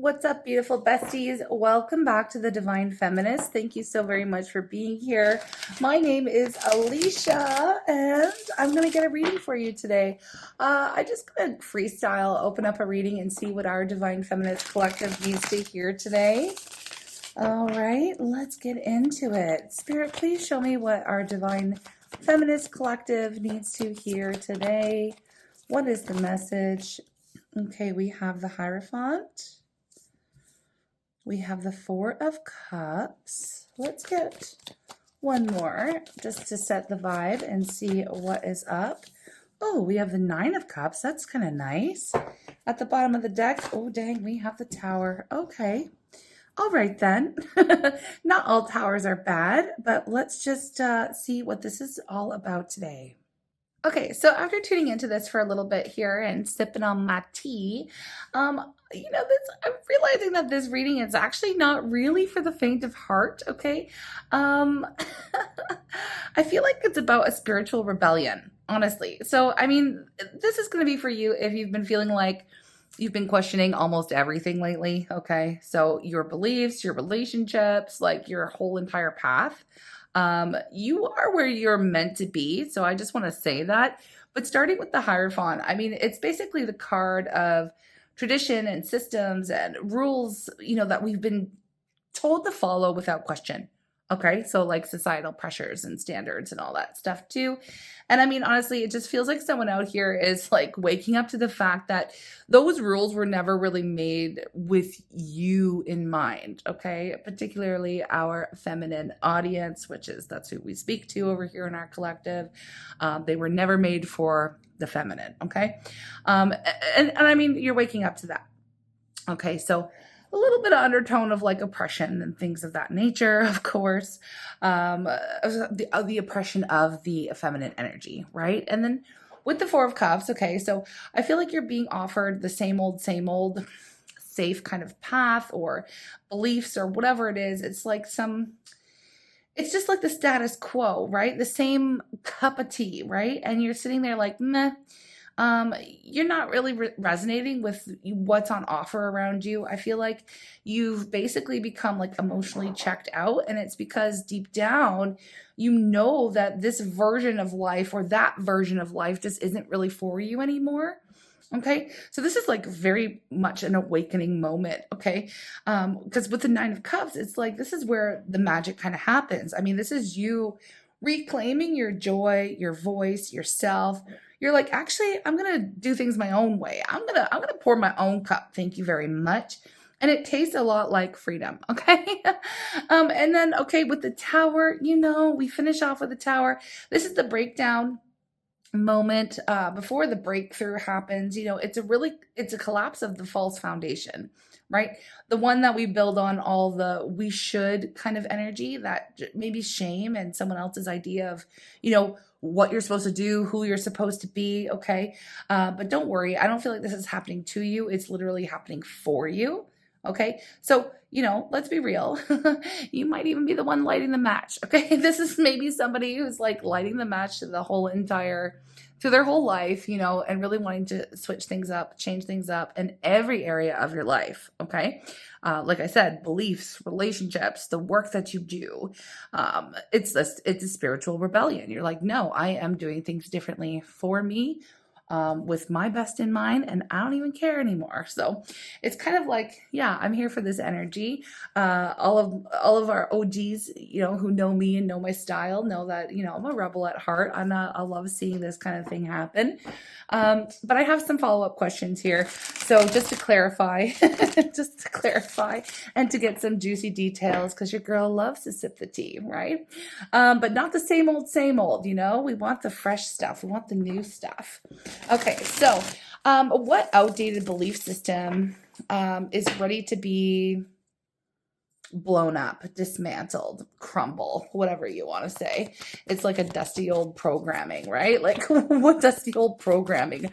What's up, beautiful besties? Welcome back to the Divine Feminist. Thank you so very much for being here. My name is Alicia, and I'm going to get a reading for you today. I just going to freestyle, open up a reading, and see what our Divine Feminist Collective needs to hear today. All right, let's get into it. Spirit, please show me what our Divine Feminist Collective needs to hear today. What is the message? Okay, we have the Hierophant. We have the Four of Cups. Let's get one more just to set the vibe and see what is up. Oh, we have the Nine of Cups. That's kind of nice. At the bottom of the deck, oh dang, we have the Tower. Okay. All right then. Not all towers are bad, but let's just see what this is all about today. Okay, so after tuning into this for a little bit here and sipping on my tea, I'm realizing that this reading is actually not really for the faint of heart, okay? Um, I feel like it's about a spiritual rebellion, honestly. So, I mean, this is going to be for you if you've been feeling like you've been questioning almost everything lately, okay? So, your beliefs, your relationships, like your whole entire path. You are where you're meant to be. So I just want to say that. But starting with the Hierophant, I mean, it's basically the card of tradition and systems and rules, that we've been told to follow without question. Okay, so like societal pressures and standards and all that stuff too. And I mean, honestly, it just feels like someone out here is like waking up to the fact that those rules were never really made with you in mind. Okay, particularly our feminine audience, that's who we speak to over here in our collective. They were never made for the feminine. Okay, and I mean, you're waking up to that. Okay, so a little bit of undertone of like oppression and things of that nature, of course. The oppression of the feminine energy, right? And then with the Four of Cups, okay, so I feel like you're being offered the same old, safe kind of path or beliefs or whatever it is. It's just like the status quo, right? The same cup of tea, right? And you're sitting there like, meh. You're not really resonating with what's on offer around you. I feel like you've basically become like emotionally checked out, and it's because deep down, you know that this version of life or that version of life just isn't really for you anymore. Okay, so this is like very much an awakening moment. Okay, because with the Nine of Cups, it's like this is where the magic kind of happens. I mean, this is you reclaiming your joy, your voice, yourself. You're like, actually, I'm gonna do things my own way. I'm gonna pour my own cup. Thank you very much. And it tastes a lot like freedom. Okay. And then okay, with the Tower, we finish off with the Tower. This is the breakdown moment before the breakthrough happens. It's a collapse of the false foundation, right? The one that we build on all the we should kind of energy, that maybe shame and someone else's idea of what you're supposed to do, who you're supposed to be. Okay, but don't worry, I don't feel like this is happening to you. It's literally happening for you. Okay, so let's be real. You might even be the one lighting the match. Okay, this is maybe somebody who's like lighting the match to their whole life, and really wanting to switch things up, change things up in every area of your life. Okay, like I said, beliefs, relationships, the work that you do. It's a spiritual rebellion. You're like, no, I am doing things differently for me, with my best in mind, and I don't even care anymore. So it's kind of like, yeah, I'm here for this energy. All of our OGs, who know me and know my style, know that I'm a rebel at heart. I love seeing this kind of thing happen. But I have some follow-up questions here. So just to clarify, and to get some juicy details, because your girl loves to sip the tea, right? But not the same old, we want the fresh stuff. We want the new stuff. Okay, so what outdated belief system is ready to be blown up, dismantled, crumble, whatever you want to say? It's like a dusty old programming, right? Like what dusty old programming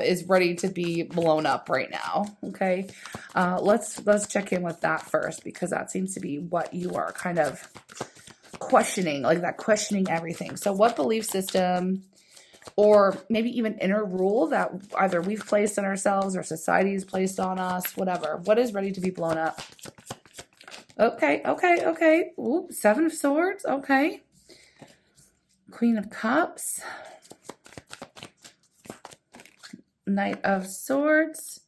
is ready to be blown up right now? Okay, let's check in with that first, because that seems to be what you are kind of questioning, like that questioning everything. So what belief system or maybe even inner rule that either we've placed on ourselves or society has placed on us, whatever. What is ready to be blown up? Okay, okay, okay. Ooh, Seven of Swords, okay. Queen of Cups. Knight of Swords.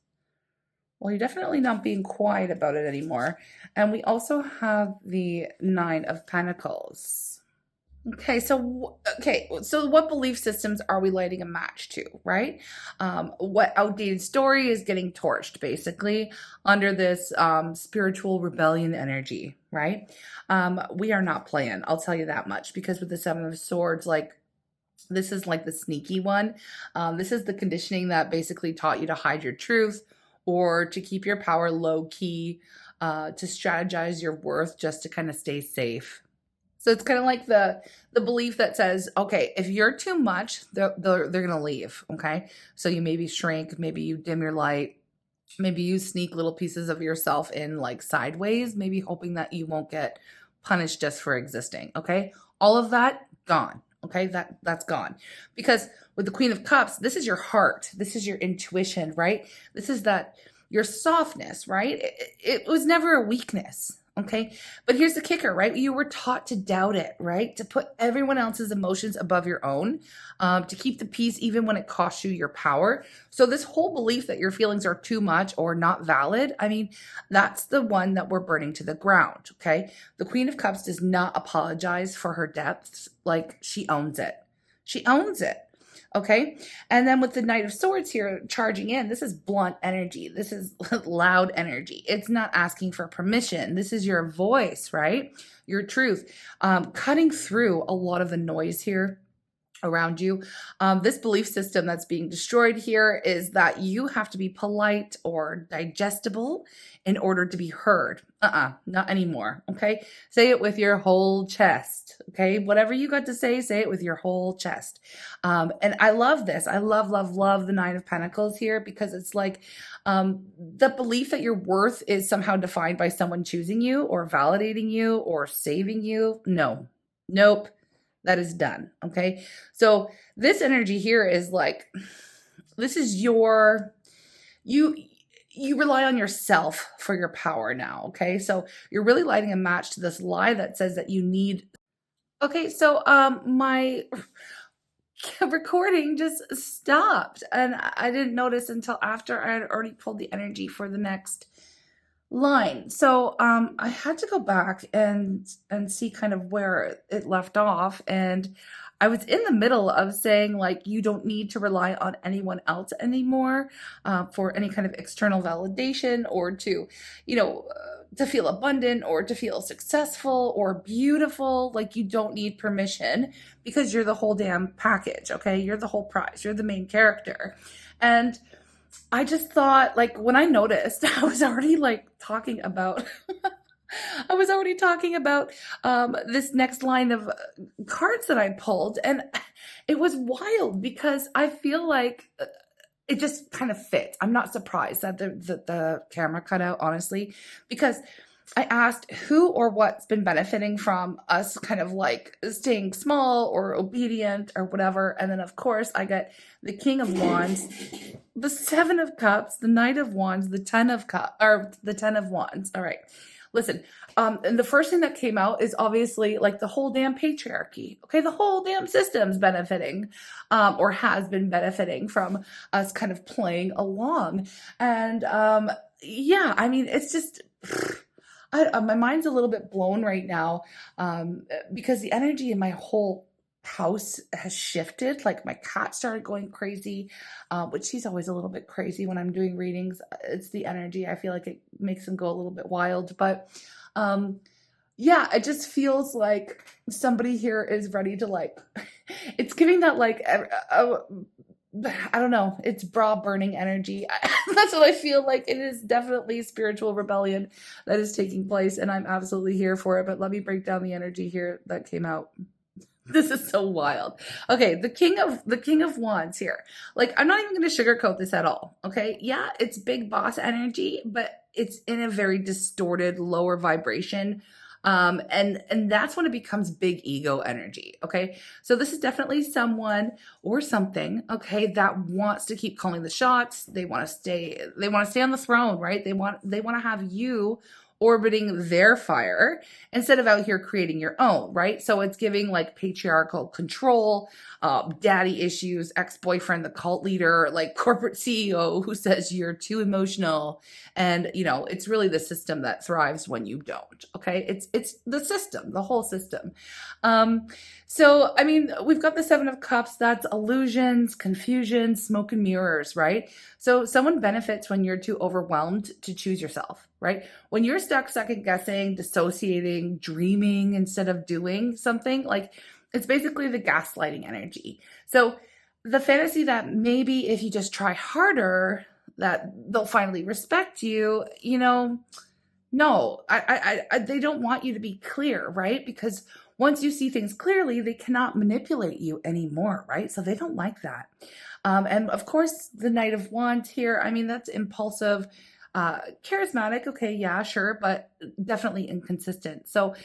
Well, you're definitely not being quiet about it anymore. And we also have the Nine of Pentacles. Okay, so what belief systems are we lighting a match to, right? What outdated story is getting torched, basically, under this spiritual rebellion energy, right? We are not playing, I'll tell you that much, because with the Seven of Swords, like, this is like the sneaky one. This is the conditioning that basically taught you to hide your truth or to keep your power low key, to strategize your worth just to kind of stay safe. So it's kind of like the belief that says, okay, if you're too much, they're going to leave, okay? So you maybe shrink, maybe you dim your light, maybe you sneak little pieces of yourself in like sideways, maybe hoping that you won't get punished just for existing, okay? All of that, gone, okay? That's gone. Because with the Queen of Cups, this is your heart. This is your intuition, right? This is that your softness, right? It was never a weakness. Okay. But here's the kicker, right? You were taught to doubt it, right? To put everyone else's emotions above your own, to keep the peace even when it costs you your power. So this whole belief that your feelings are too much or not valid, I mean, that's the one that we're burning to the ground. Okay. The Queen of Cups does not apologize for her depths. Like, she owns it. She owns it. Okay. And then with the Knight of Swords here charging in, this is blunt energy. This is loud energy. It's not asking for permission. This is your voice, right? Your truth, cutting through a lot of the noise here around you. This belief system that's being destroyed here is that you have to be polite or digestible in order to be heard. Not anymore. Okay. Say it with your whole chest. Okay. Whatever you got to say it with your whole chest. And I love this. I love the Nine of Pentacles here, because it's like, the belief that your worth is somehow defined by someone choosing you or validating you or saving you. No, nope. That is done. Okay. So this energy here is like, this is you rely on yourself for your power now. Okay. So you're really lighting a match to this lie that says that you need. Okay. So, my recording just stopped and I didn't notice until after I had already pulled the energy for the next line. So I had to go back and see kind of where it left off. And I was in the middle of saying, like, you don't need to rely on anyone else anymore for any kind of external validation or to, to feel abundant or to feel successful or beautiful. Like, you don't need permission because you're the whole damn package. Okay. You're the whole prize. You're the main character. And I just thought, like, when I noticed, I was already like talking about this next line of cards that I pulled, and it was wild because I feel like it just kind of fits. I'm not surprised that the camera cut out, honestly, because I asked who or what's been benefiting from us kind of like staying small or obedient or whatever. And then, of course, I get the King of Wands, the Seven of Cups, the Knight of Wands, the Ten of Cups, or the Ten of Wands. All right. Listen, and the first thing that came out is obviously like the whole damn patriarchy. Okay. The whole damn system's benefiting, or has been benefiting from us kind of playing along. And, yeah, I mean, it's just, my mind's a little bit blown right now, because the energy in my whole house has shifted. Like, my cat started going crazy, which she's always a little bit crazy when I'm doing readings. It's the energy. I feel like it makes them go a little bit wild, but yeah, it just feels like somebody here is ready to, like, it's giving that, like, I don't know, it's bra burning energy. That's what I feel like. It is definitely spiritual rebellion that is taking place, and I'm absolutely here for it. But let me break down the energy here that came out. This is so wild. Okay, the King of Wands here. Like, I'm not even going to sugarcoat this at all. Okay, yeah, it's big boss energy, but it's in a very distorted, lower vibration And that's when it becomes big ego energy. Okay. So this is definitely someone or something, okay, that wants to keep calling the shots. They want to stay on the throne, right? They want to have you orbiting their fire instead of out here creating your own, right? So it's giving like patriarchal control, daddy issues, ex-boyfriend, the cult leader, like corporate CEO who says you're too emotional. And it's really the system that thrives when you don't. Okay. It's the system, the whole system. Um, so I mean, we've got the Seven of Cups, that's illusions, confusion, smoke and mirrors, right? So someone benefits when you're too overwhelmed to choose yourself, right? When you're stuck second guessing, dissociating, dreaming instead of doing something, like it's basically the gaslighting energy. So the fantasy that maybe if you just try harder, that they'll finally respect you, no, they don't want you to be clear, right? Because once you see things clearly, they cannot manipulate you anymore, right? So they don't like that. And of course, the Knight of Wands here, I mean, that's impulsive, charismatic. Okay, yeah, sure, but definitely inconsistent. So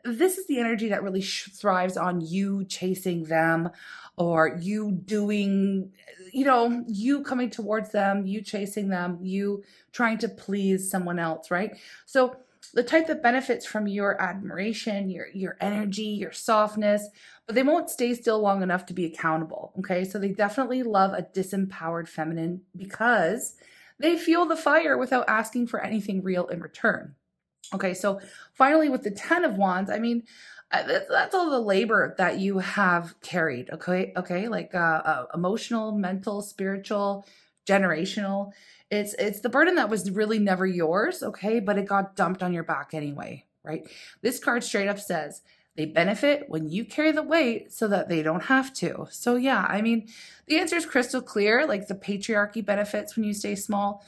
this is the energy that really thrives on you chasing them or you doing, you coming towards them, you chasing them, you trying to please someone else, right? So the type that benefits from your admiration, your energy, your softness, but they won't stay still long enough to be accountable. Okay. So they definitely love a disempowered feminine because they fuel the fire without asking for anything real in return. Okay. So finally, with the 10 of Wands, I mean, that's all the labor that you have carried. Okay. Okay. Like emotional, mental, spiritual, generational. It's the burden that was really never yours. Okay. But it got dumped on your back anyway. Right. This card straight up says, they benefit when you carry the weight so that they don't have to. So yeah, I mean, the answer is crystal clear. Like the patriarchy benefits when you stay small.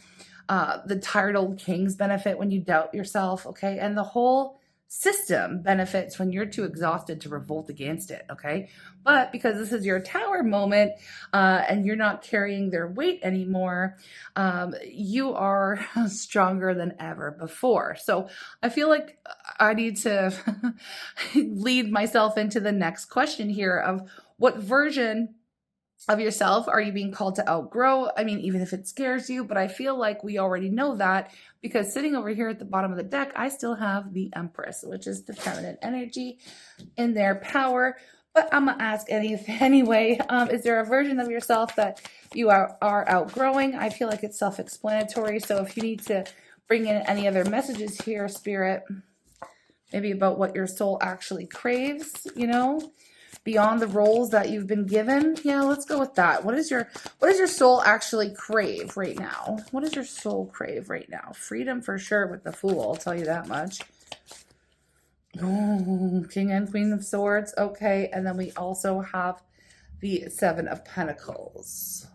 The tired old kings benefit when you doubt yourself. Okay. And the whole system benefits when you're too exhausted to revolt against it. Okay. But because this is your tower moment and you're not carrying their weight anymore, you are stronger than ever before. So I feel like I need to lead myself into the next question here of what version of yourself are you being called to outgrow? I mean, even if it scares you, but I feel like we already know that because sitting over here at the bottom of the deck, I still have the Empress, which is the feminine energy in their power. But I'm gonna ask anyway, is there a version of yourself that you are outgrowing? I feel like it's self-explanatory. So if you need to bring in any other messages here, Spirit, maybe about what your soul actually craves, beyond the roles that you've been given. Yeah, let's go with that. What does your soul actually crave right now? What does your soul crave right now? Freedom for sure with the Fool, I'll tell you that much. Oh, King and Queen of Swords. Okay, and then we also have the Seven of Pentacles.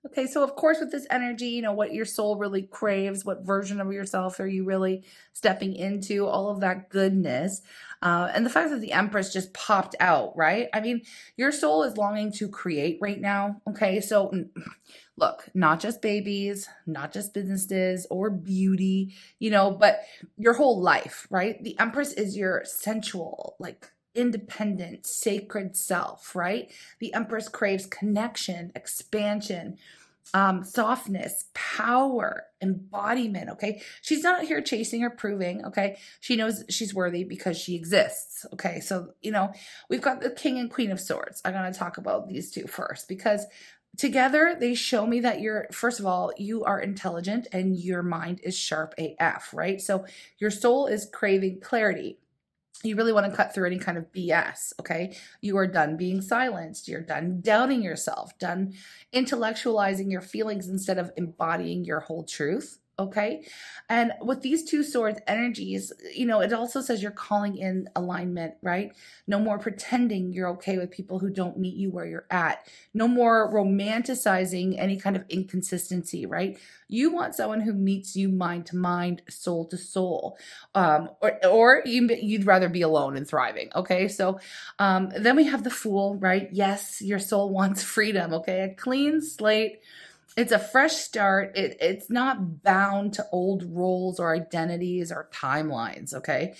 Okay, so of course with this energy, what your soul really craves, what version of yourself are you really stepping into, all of that goodness. And the fact that the Empress just popped out, right? I mean, your soul is longing to create right now. Okay, so look, not just babies, not just businesses or beauty, but your whole life, right? The Empress is your sensual, like independent, sacred self, right? The Empress craves connection, expansion, softness, power, embodiment. Okay. She's not here chasing or proving. Okay. She knows she's worthy because she exists. Okay. So, we've got the King and Queen of Swords. I'm going to talk about these two first because together they show me that first of all, you are intelligent and your mind is sharp AF, right? So your soul is craving clarity. You really want to cut through any kind of BS, okay? You are done being silenced. You're done doubting yourself, done intellectualizing your feelings instead of embodying your whole truth, okay? And with these two swords energies, it also says you're calling in alignment, right? No more pretending you're okay with people who don't meet you where you're at. No more romanticizing any kind of inconsistency, right? You want someone who meets you mind to mind, soul to soul, or you'd rather be alone and thriving. Okay, so then we have the Fool, right? Yes, your soul wants freedom. Okay, a clean slate, It's a fresh start. It's not bound to old roles or identities or timelines. Okay,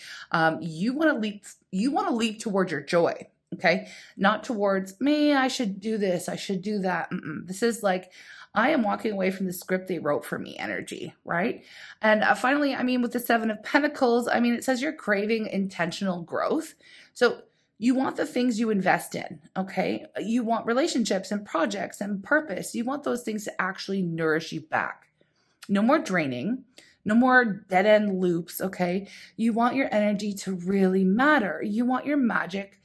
you want to leap. You want to leap towards your joy. Okay, not towards me. I should do this. I should do that. This is like I am walking away from the script they wrote for me. Energy, right? And finally, I mean, with the Seven of Pentacles, I mean, it says you're craving intentional growth. So you want the things you invest in, okay? You want relationships and projects and purpose. You want those things to actually nourish you back. No more draining, no more dead end loops, okay? You want your energy to really matter. You want your magic,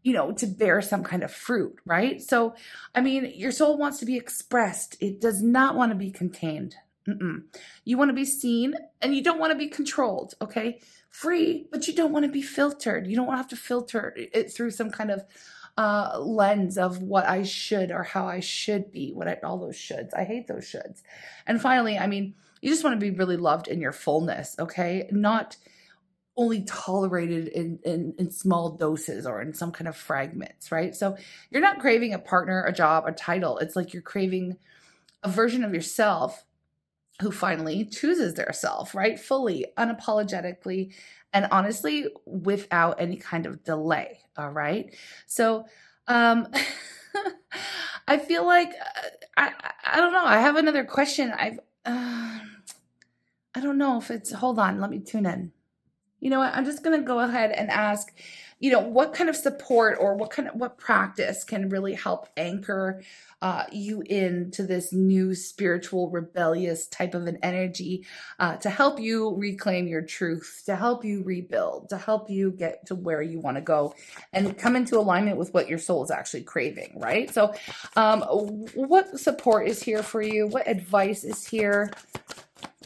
to bear some kind of fruit, right? So, I mean, your soul wants to be expressed. It does not want to be contained. You want to be seen and you don't want to be controlled, okay? Free, but you don't want to be filtered. You don't want to have to filter it through some kind of lens of what I should or how I should be, all those shoulds. I hate those shoulds. And finally, I mean, you just want to be really loved in your fullness, okay? Not only tolerated in small doses or in some kind of fragments, right? So you're not craving a partner, a job, a title. It's like you're craving a version of yourself who finally chooses their self, right? Fully, unapologetically, and honestly, without any kind of delay. All right. So, I feel like I don't know. I have another question. I don't know if it's. Hold on. Let me tune in. You know what? I'm just going to go ahead and ask, what kind of support or what practice can really help anchor you into this new spiritual rebellious type of an energy to help you reclaim your truth, to help you rebuild, to help you get to where you want to go and come into alignment with what your soul is actually craving, right? So what support is here for you? What advice is here?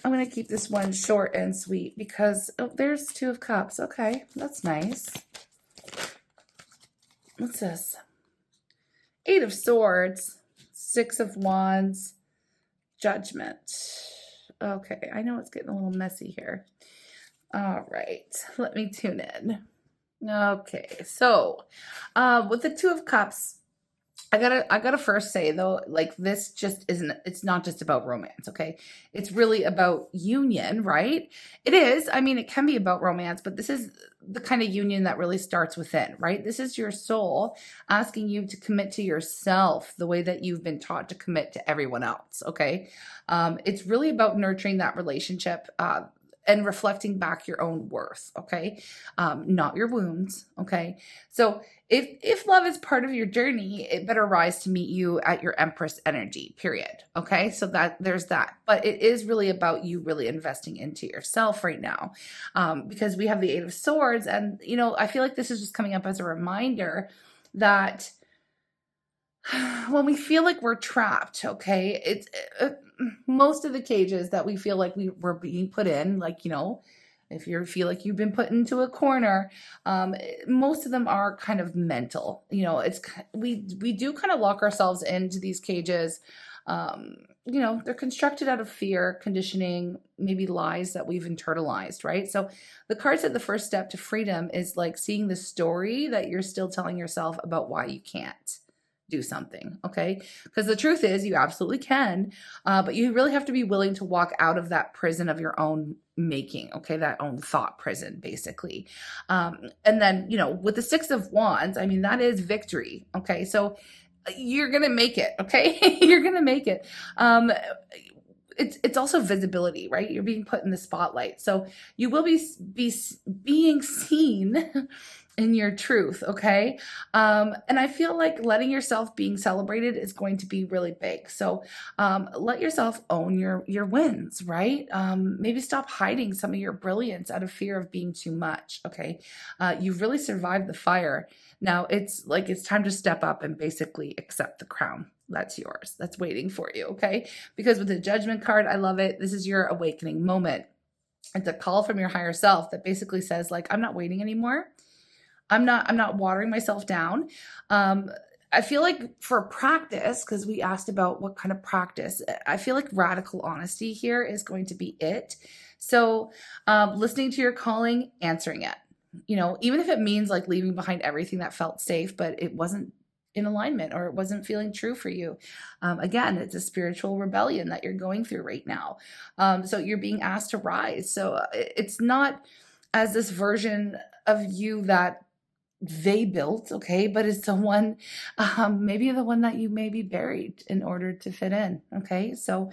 I'm going to keep this one short and sweet because, there's Two of Cups. Okay, that's nice. What's this? Eight of Swords, Six of Wands, Judgment. Okay, I know it's getting a little messy here. All right, let me tune in. Okay, so with the Two of Cups, I gotta first say though, like this just isn't, it's not just about romance, okay? It's really about union, right? It is. I mean, it can be about romance, but this is the kind of union that really starts within, right? This is your soul asking you to commit to yourself the way that you've been taught to commit to everyone else, okay? It's really about nurturing that relationship, and reflecting back your own worth, okay? Not your wounds, okay? So if love is part of your journey, it better rise to meet you at your Empress energy, period, okay? So that there's that. But it is really about you really investing into yourself right now, because we have the Eight of Swords, and, I feel like this is just coming up as a reminder that when we feel like we're trapped, okay, it's most of the cages that we feel like we're being put in, like, if you feel like you've been put into a corner, most of them are kind of mental. We do kind of lock ourselves into these cages. They're constructed out of fear, conditioning, maybe lies that we've internalized, right? So the card said the first step to freedom is like seeing the story that you're still telling yourself about why you can't do something, okay? Because the truth is you absolutely can, but you really have to be willing to walk out of that prison of your own making, okay? That own thought prison, basically. And then, with the Six of Wands, I mean, that is victory, okay? So you're going to make it, okay? You're going to make it. It's also visibility, right? You're being put in the spotlight. So you will be being seen in your truth, okay? And I feel like letting yourself being celebrated is going to be really big. So let yourself own your wins, right? Maybe stop hiding some of your brilliance out of fear of being too much, okay? You've really survived the fire. Now it's time to step up and basically accept the crown. That's yours. That's waiting for you, okay? Because with the Judgment card, I love it. This is your awakening moment. It's a call from your higher self that basically says, like, I'm not waiting anymore. I'm not watering myself down. I feel like for practice, because we asked about what kind of practice, I feel like radical honesty here is going to be it. So listening to your calling, answering it, even if it means like leaving behind everything that felt safe, but it wasn't in alignment, or it wasn't feeling true for you. Again, it's a spiritual rebellion that you're going through right now. So you're being asked to rise. So it's not as this version of you that they built, okay, but it's the one, maybe the one that you maybe buried in order to fit in, okay? So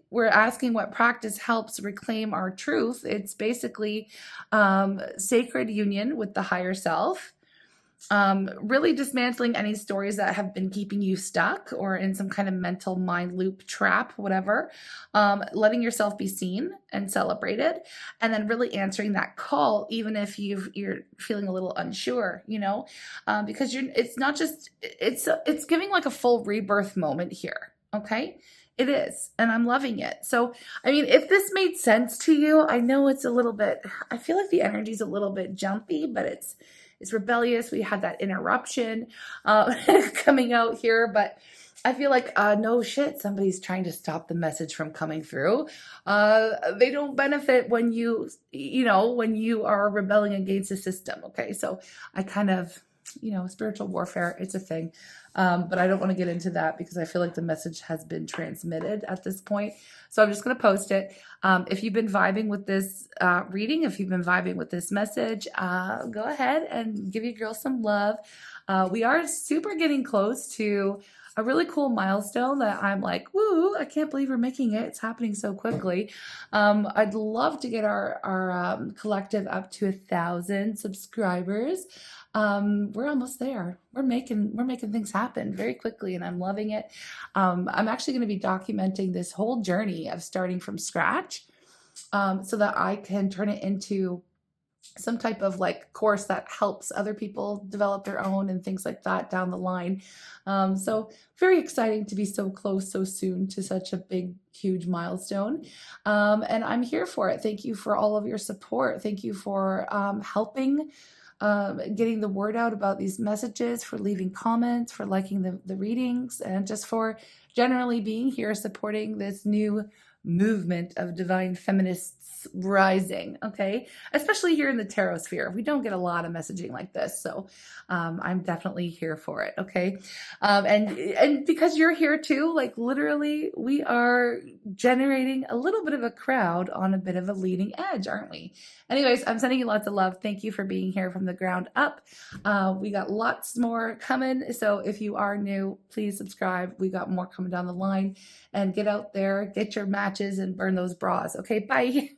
we're asking what practice helps reclaim our truth. It's basically sacred union with the higher self, really dismantling any stories that have been keeping you stuck or in some kind of mental mind loop trap, whatever, letting yourself be seen and celebrated, and then really answering that call, even if you're feeling a little unsure, because it's not just, it's giving like a full rebirth moment here. Okay. It is. And I'm loving it. So, I mean, if this made sense to you, I know it's a little bit, I feel like the energy's a little bit jumpy, but it's rebellious. We had that interruption coming out here, but I feel like, no shit, somebody's trying to stop the message from coming through. They don't benefit when when you are rebelling against the system. Okay. So I kind of, spiritual warfare, it's a thing. But I don't want to get into that because I feel like the message has been transmitted at this point. So I'm just going to post it. If you've been vibing with this reading, if you've been vibing with this message, go ahead and give your girl some love. We are super getting close to a really cool milestone that I'm like, woo, I can't believe we're making it. It's happening so quickly. I'd love to get our collective up to 1,000 subscribers. We're almost there. We're making things happen very quickly, and I'm loving it. I'm actually going to be documenting this whole journey of starting from scratch, so that I can turn it into some type of like course that helps other people develop their own and things like that down the line. So very exciting to be so close so soon to such a big, huge milestone. And I'm here for it. Thank you for all of your support. Thank you for helping getting the word out about these messages, for leaving comments, for liking the readings, and just for generally being here supporting this new movement of divine feminists rising, okay? Especially here in the tarot sphere. We don't get a lot of messaging like this, so I'm definitely here for it, okay? And because you're here too, like literally we are generating a little bit of a crowd on a bit of a leading edge, aren't we? Anyways, I'm sending you lots of love. Thank you for being here from the ground up. We got lots more coming, so if you are new, please subscribe. We got more coming down the line, and get out there, get your matches, and burn those bras. Okay, bye.